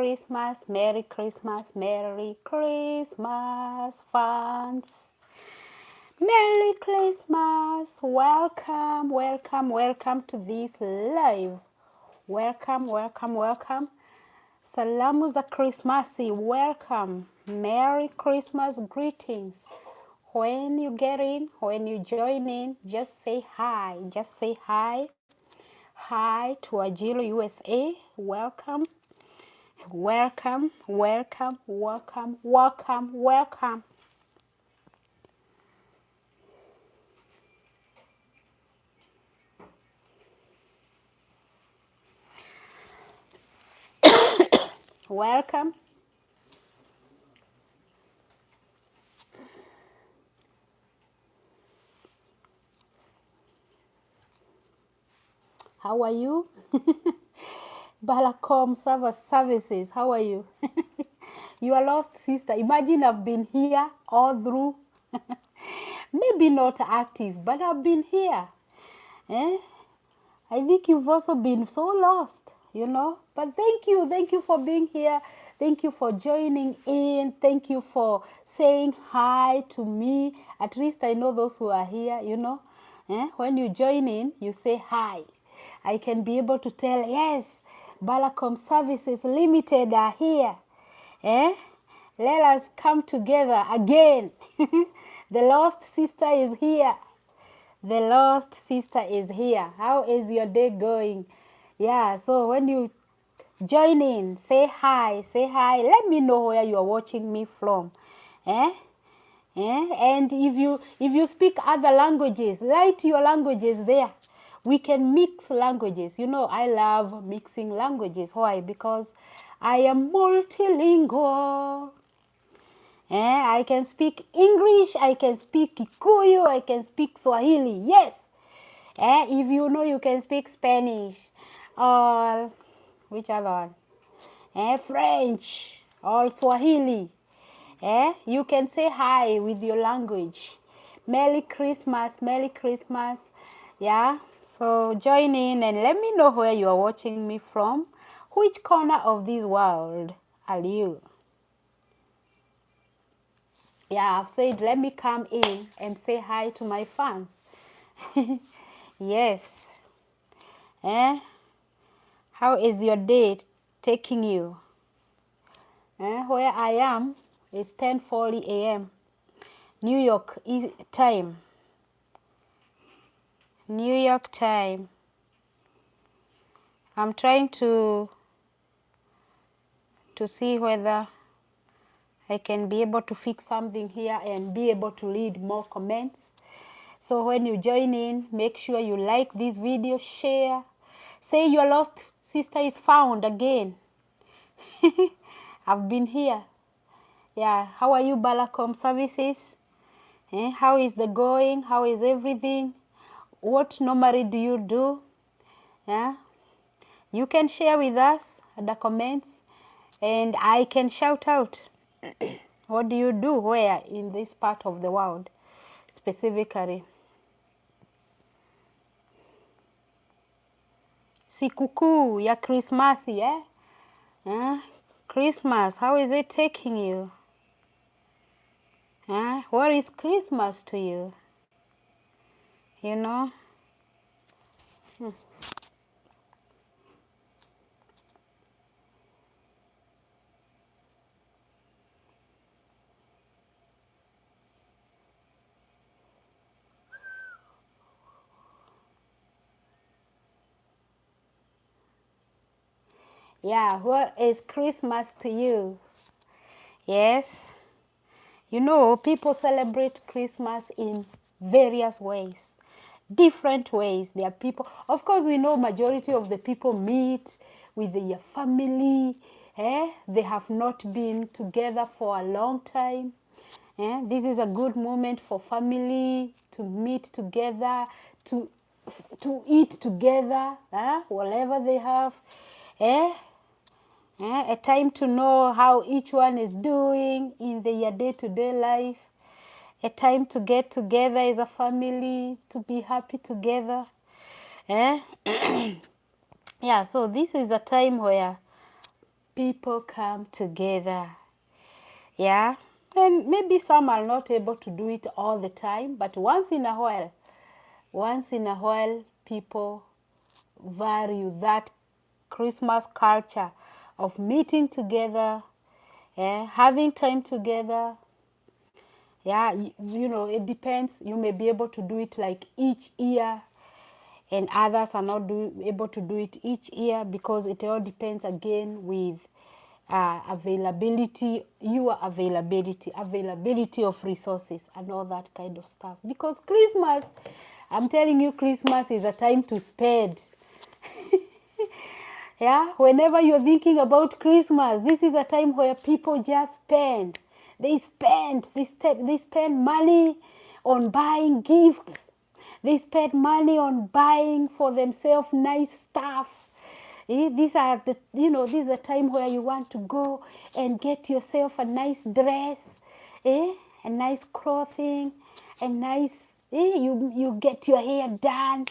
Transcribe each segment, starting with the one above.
Christmas, Merry Christmas, Merry Christmas, fans. Merry Christmas. Welcome, welcome, welcome to this live. Welcome, welcome, welcome. Salamu za Christmasi. Welcome. Merry Christmas greetings. When you get in, when you join in, just say hi. Just say hi. Hi to Ajilo USA. Welcome. Welcome, welcome, welcome, welcome, welcome. Welcome. How are you? Balacom services, how are you? You are lost, sister. Imagine I've been here all through. Maybe not active, but I've been here. Eh? I think you've also been so lost, you know. But thank you for being here. Thank you for joining in. Thank you for saying hi to me. At least I know those who are here, you know. When you join in, you say hi. I can be able to tell, yes, Balacom Services Limited are here. Let us come together again. The lost sister is here. The lost sister is here. How is your day going? Yeah, so when you join in, say hi, say hi. Let me know where you are watching me from. And if you speak other languages, write your languages there. We can mix languages. You know, I love mixing languages. Why? Because I am multilingual. I can speak English, I can speak Kikuyu, I can speak Swahili. Yes. If you know you can speak Spanish or which other one? French or Swahili. You can say hi with your language. Merry Christmas, Merry Christmas. Yeah. So join in and let me know where you are watching me from. Which corner of this world are you? Yeah, I've said let me come in and say hi to my fans. Yes. How is your day taking you? Where I am is 10:40 a.m. New York time. New York time. I'm trying to see whether I can be able to fix something here and be able to read more comments. So when you join in, make sure you like this video, share. Say your lost sister is found again. I've been here. Yeah, how are you, Balacom Services? How is the going? How is everything? What normally do you do? Yeah, you can share with us the comments and I can shout out. What do you do where in this part of the world specifically? Sikukuu ya Krismasi, Christmas, how is it taking you? What is Christmas to you? You know? Yeah, what is Christmas to you? Yes. You know, people celebrate Christmas in various ways, different ways. There are people, of course, we know majority of the people meet with their family. They have not been together for a long time. This is a good moment for family to meet together, to eat together, whatever they have. A time to know how each one is doing in their day-to-day life. A time to get together as a family, to be happy together. Yeah, so this is a time where people come together. Yeah, and maybe some are not able to do it all the time, but once in a while, people value that Christmas culture of meeting together, having time together. Yeah, you know, it depends. You may be able to do it like each year, and others are not able to do it each year, because it all depends again with your availability of resources and all that kind of stuff. Because Christmas, I'm telling you, Christmas is a time to spend. Yeah, whenever you're thinking about Christmas, this is a time where people just spend. They spend money on buying gifts. They spend money on buying for themselves nice stuff. These are this is a time where you want to go and get yourself a nice dress, a nice clothing, a nice, you get your hair done,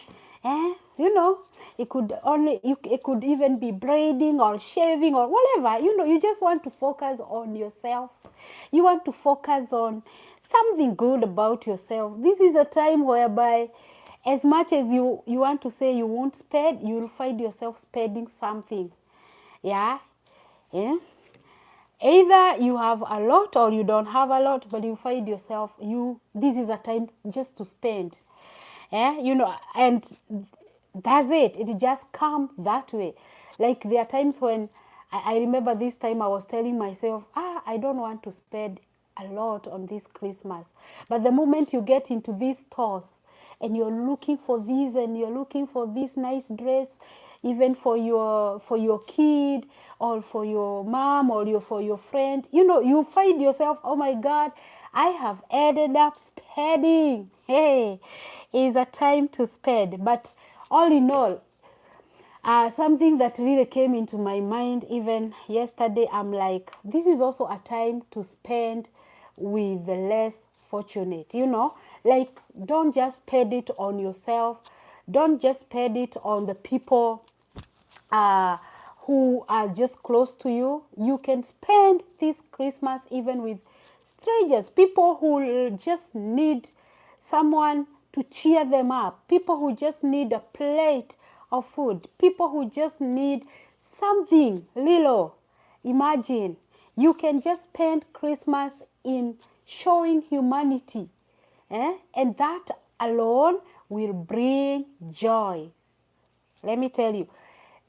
it could even be braiding or shaving or whatever. You just want to focus on yourself. You want to focus on something good about yourself. This is a time whereby, as much as you want to say you won't spend, you'll find yourself spending something. Yeah. Either you have a lot or you don't have a lot, but you find yourself, this is a time just to spend. And that's it. It just come that way. Like, there are times when I remember this time I was telling myself, I don't want to spend a lot on this Christmas. But the moment you get into these stores and you're looking for this and you're looking for this nice dress, even for your kid or for your mom or for your friend, you find yourself, oh my God, I have ended up spending. Hey, it's a time to spend. But all in all, something that really came into my mind even yesterday, I'm like, this is also a time to spend with the less fortunate. Like, don't just spend it on yourself. Don't just spend it on the people who are just close to you. You can spend this Christmas even with strangers, people who just need someone to cheer them up, people who just need a plate of food, people who just need something little. Imagine, you can just spend Christmas in showing humanity, and that alone will bring joy. Let me tell you,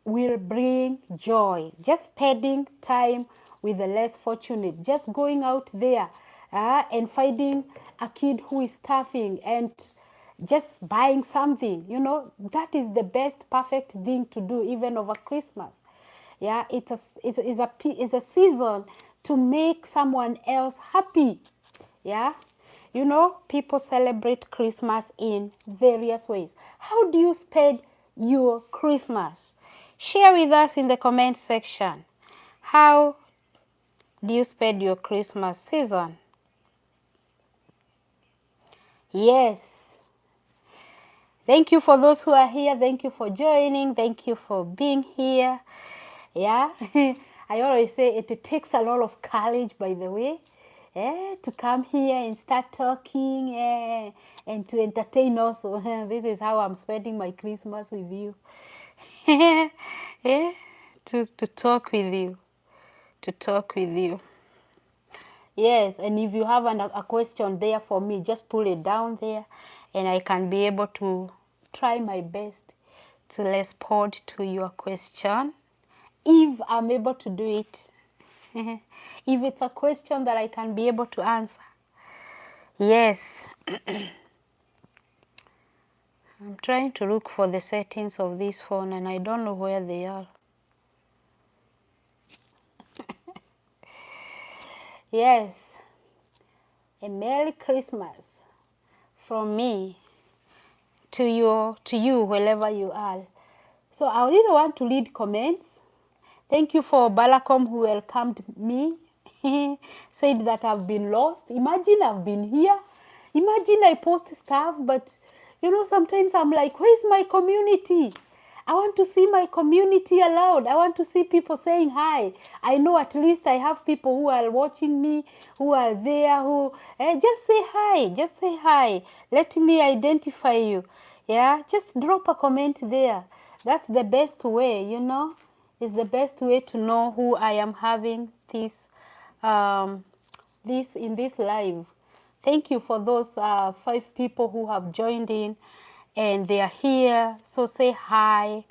will bring joy. Just spending time with the less fortunate, just going out there and finding a kid who is starving and just buying something, that is the best perfect thing to do even over Christmas. Yeah, it's a season to make someone else happy. Yeah, people celebrate Christmas in various ways. How do you spend your Christmas? Share with us in the comment section. How do you spend your Christmas season? Yes. Thank you for those who are here. Thank you for joining. Thank you for being here. Yeah. I always say it takes a lot of courage, by the way, to come here and start talking and to entertain also. This is how I'm spending my Christmas with you. To talk with you. To talk with you. Yes, and if you have a question there for me, just pull it down there and I can be able to try my best to respond to your question, if I'm able to do it. If it's a question that I can be able to answer. Yes. I'm trying to look for the settings of this phone and I don't know where they are. Yes. A Merry Christmas from me to you wherever you are. So I really want to read comments. Thank you for Balacom who welcomed me. Said that I've been lost. Imagine I've been here. Imagine I post stuff, but sometimes I'm like, where's my community? I want to see my community aloud. I want to see people saying hi. I know at least I have people who are watching me, who are there, who just say hi. Just say hi. Let me identify you. Yeah, just drop a comment there. That's the best way, you know. It's the best way to know who I am having this in this live. Thank you for those 5 people who have joined in and they are here. So say hi.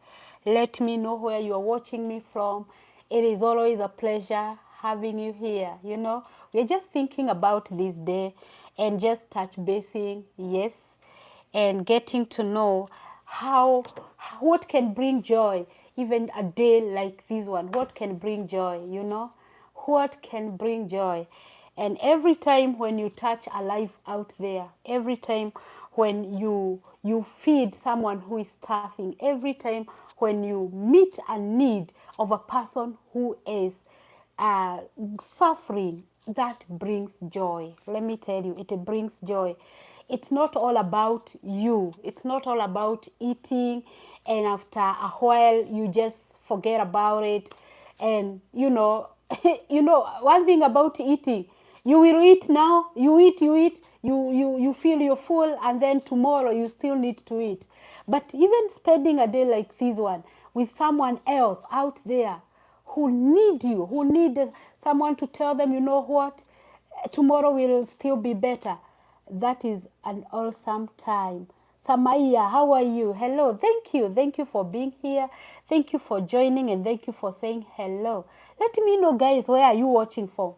Let me know where you are watching me from. It is always a pleasure having you here. You know, we're just thinking about this day and just touch basing, yes, and getting to know what can bring joy, even a day like this one. What can bring joy, you know? What can bring joy? And every time when you touch a life out there, every time when you feed someone who is starving, every time when you meet a need of a person who is suffering, that brings joy. Let me tell you, it brings joy. It's not all about you. It's not all about eating and after a while you just forget about it. And you know, you know, one thing about eating, you will eat now, you eat, you feel you're full, and then tomorrow you still need to eat. But even spending a day like this one with someone else out there who need you, who need someone to tell them, you know what, tomorrow will still be better. That is an awesome time. Samaya, how are you? Hello, thank you. Thank you for being here. Thank you for joining and thank you for saying hello. Let me know, guys, where are you watching from?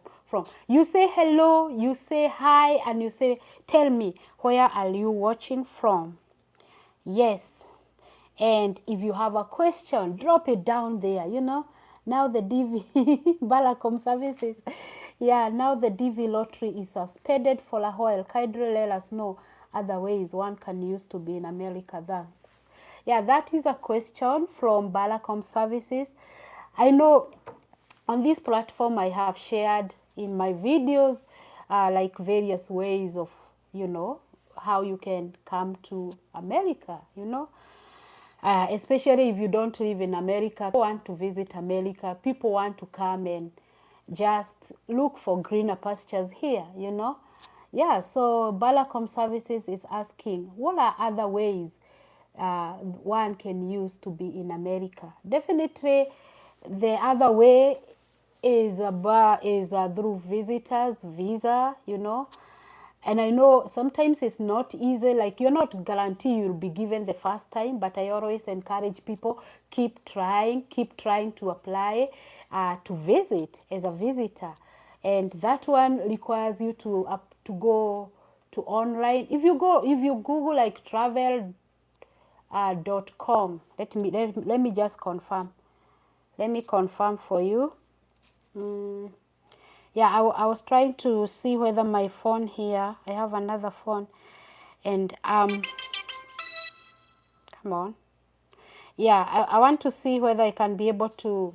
You say hello, you say hi, and you say, tell me, where are you watching from? Yes. And if you have a question, drop it down there, you know. Now the DV, Balacom services, yeah, now the DV lottery is suspended for a while. Kindly let us know other ways one can use to be in America. Thanks. Yeah, that is a question from Balacom services. I know on this platform I have shared in my videos like various ways of, you know, how you can come to America, you know. Especially if you don't live in America, people want to visit America, people want to come and just look for greener pastures here, you know. Yeah, so Balacom Services is asking, what are other ways one can use to be in America? Definitely, the other way is through visitors visa, you know. And I know sometimes it's not easy, like you're not guaranteed you'll be given the first time, but I always encourage people, keep trying to apply to visit as a visitor. And that one requires you to go to online. If you Google like travel .com, let me just confirm. Let me confirm for you. Yeah, I was trying to see whether my phone here, I have another phone, and come on. Yeah, I want to see whether I can be able to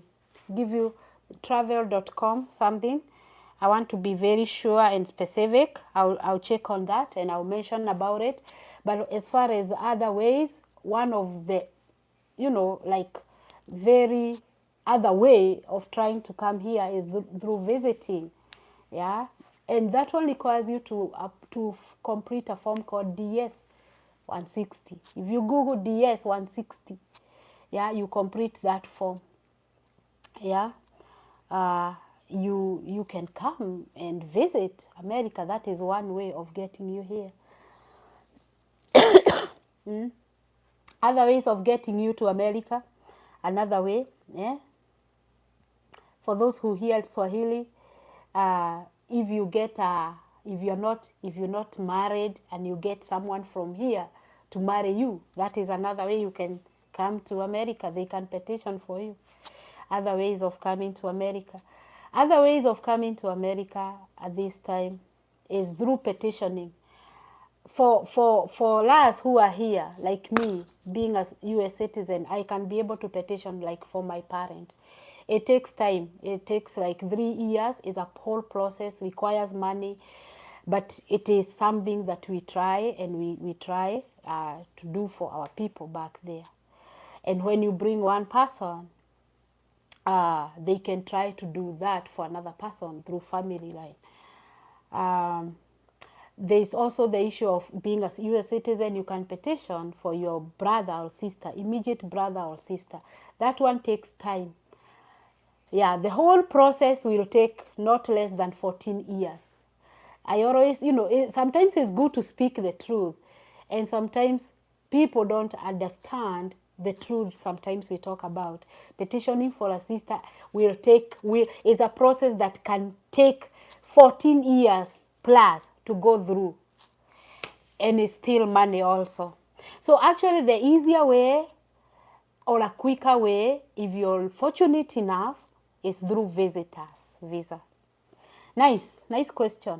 give you travel.com something. I want to be very sure and specific. I'll check on that and I'll mention about it. But as far as other ways, one of the, you know, like very other way of trying to come here is through visiting. Yeah, and that one requires you to complete a form called DS 160. If you Google DS 160, yeah, you complete that form. Yeah, you can come and visit America. That is one way of getting you here. Other ways of getting you to America, another way, yeah. For those who hear Swahili, if you're not married and you get someone from here to marry you, that is another way you can come to America. They can petition for you. Other ways of coming to America. Other ways of coming to America at this time is through petitioning. For us who are here, like me, being a U.S. citizen, I can be able to petition like for my parent. It takes time. It takes like 3 years. It's a whole process, requires money, but it is something that we try and we try to do for our people back there. And when you bring one person, they can try to do that for another person through family line. There's also the issue of being a U.S. citizen. You can petition for your brother or sister, immediate brother or sister. That one takes time. Yeah, the whole process will take not less than 14 years. I always, sometimes it's good to speak the truth. And sometimes people don't understand the truth sometimes we talk about. Petitioning for a sister is a process that can take 14 years plus to go through. And it's still money also. So actually the easier way or a quicker way, if you're fortunate enough, is through visitors visa. Nice question.